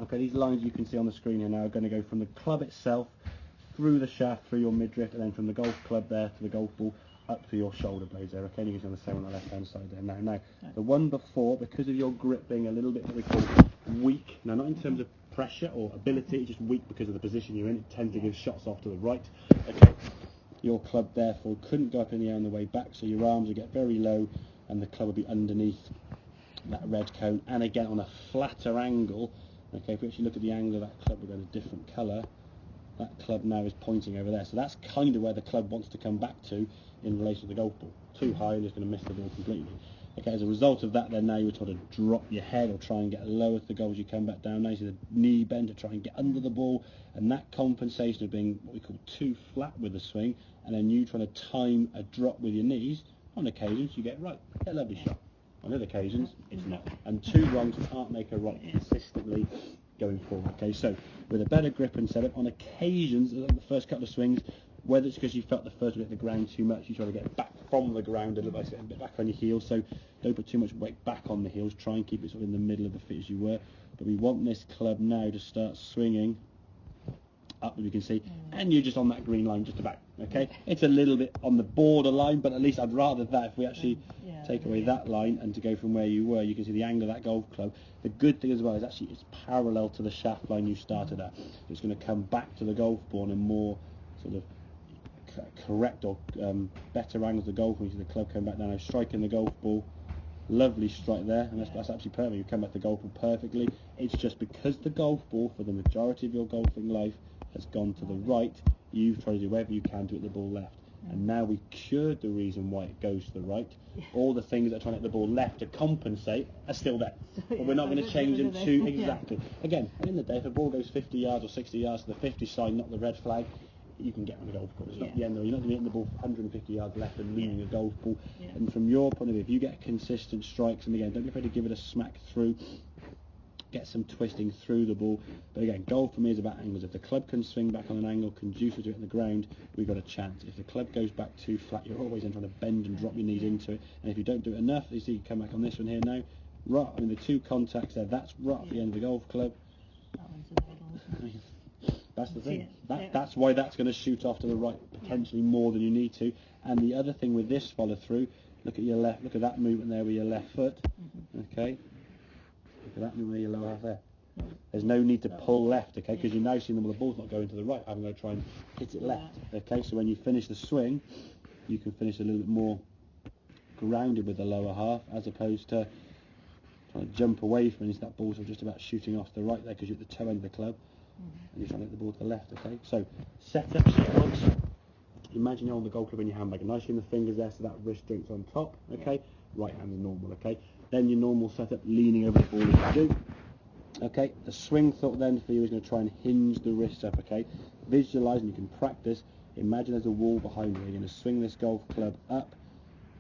Okay, these lines you can see on the screen here now are going to go from the club itself, through the shaft, through your midriff, and then from the golf club there to the golf ball, up to your shoulder blades there, okay? And you can see on the same on the left-hand side there. Now, the one before, because of your grip being a little bit what we call weak, now not in terms of pressure or ability, it's just weak because of the position you're in, it tends to give shots off to the right, okay? Your club, therefore, couldn't go up in the air on the way back, so your arms would get very low, and the club would be underneath that red cone, and again on a flatter angle, okay, if we actually look at the angle of that club, we've got a different colour. That club now is pointing over there, so that's kind of where the club wants to come back to in relation to the golf ball. Too high and it's going to miss the ball completely. Okay, as a result of that, then now you're trying to drop your head or try and get lower to the goal as you come back down. Now you see the knee bend to try and get under the ball, and that compensation of being what we call too flat with the swing, and then you trying to time a drop with your knees, on occasions you get right, get a lovely shot. On other occasions, it's not. And two wrongs can't make a right consistently going forward. Okay, so with a better grip and setup, on occasions, the first couple of swings, whether it's because you felt the first bit of the ground too much, you try to get back from the ground a little bit, a bit back on your heels, so don't put too much weight back on the heels, try and keep it sort of in the middle of the feet as you were. But we want this club now to start swinging up, as you can see, and you're just on that green line just about, okay? It's a little bit on the borderline, but at least I'd rather that if we actually take away that line and to go from where you were, you can see the angle of that golf club. The good thing as well is actually it's parallel to the shaft line you started at. It's going to come back to the golf ball in a more sort of correct or better angle to the golf when you see the club come back down. I'm striking the golf ball, lovely strike there, and that's absolutely perfect. You come back to the golf ball perfectly. It's just because the golf ball for the majority of your golfing life has gone to the right, you've tried to do whatever you can to hit the ball left. And now we've cured the reason why it goes to the right. All the things that are trying to hit the ball left to compensate are still there. But we're not going to change them to exactly. Again, at the end of the day, if the ball goes 50 yards or 60 yards to the 50 side, not the red flag, you can get on the golf course. It's not the end of it. You're not going to be hitting the ball 150 yards left and leaning a golf ball. And from your point of view, if you get consistent strikes, and again, don't be afraid to give it a smack through, get some twisting through the ball. But again, golf for me is about angles. If the club can swing back on an angle conducive to it on the ground, we've got a chance. If the club goes back too flat, you're always in trying to bend and drop your knees into it. And if you don't do it enough, you see you come back on this one here now, right, I mean the two contacts there, that's right at the end of the golf club. That one's a middle. That's the thing. That's why that's going to shoot off to the right, potentially more than you need to. And the other thing with this follow through, look at your left, look at that movement there with your left foot. Okay. Look at that movement with your lower half there. There's no need to pull left, okay, because you're now seeing the ball's not going to the right. I'm going to try and hit it left, okay. So when you finish the swing, you can finish a little bit more grounded with the lower half, as opposed to trying to jump away from it. That ball's just about shooting off to the right there because you're at the toe end of the club, and you're trying to hit the ball to the left, okay. So set up sequence. Imagine you're on the golf club in your handbag, nice in the fingers there, so that wrist joint's on top, okay. Right hand is normal, okay. Then your normal setup, leaning over the ball as you do. Okay, the swing thought then for you is going to try and hinge the wrist up, okay. Visualise, and you can practice. Imagine there's a wall behind you. You're going to swing this golf club up,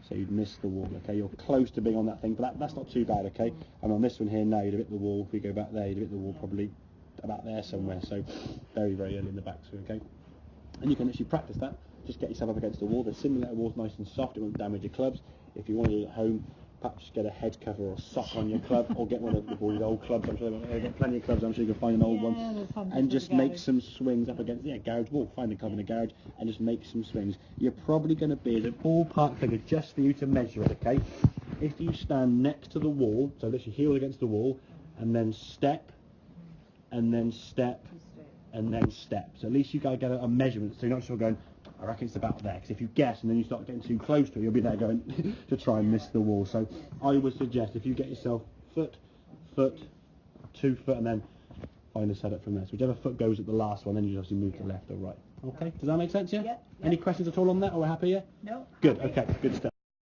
so you'd miss the wall, okay. You're close to being on that thing, but that's not too bad, okay. And on this one here now, you'd hit the wall. If we go back there, you'd hit the wall probably about there somewhere, so very, very early in the backswing, okay. And you can actually practice that. Just get yourself up against the wall. The simulator wall's nice and soft, it won't damage your clubs. If you want to do it at home, perhaps get a head cover or a sock on your club, or get one of the boys' old clubs. I'm sure they've got plenty of clubs. I'm sure you can find an old one, and just make some swings up against garage wall. Find a club in the garage and just make some swings. You're probably going to be as a ballpark figure just for you to measure it. Okay, if you stand next to the wall, so literally heel against the wall, and then step, and then step, and then step. So at least you gotta get a measurement. So you're not sort of going, I reckon it's about there, because if you guess and then you start getting too close to it, you'll be there going to try and miss the wall. So I would suggest if you get yourself foot, 2 foot, and then find a setup from there. So whichever foot goes at the last one, then you obviously move to left or right. Okay, does that make sense? Yeah? Yep. Any questions at all on that, or we're happy? Yeah? No. Good, okay, good stuff.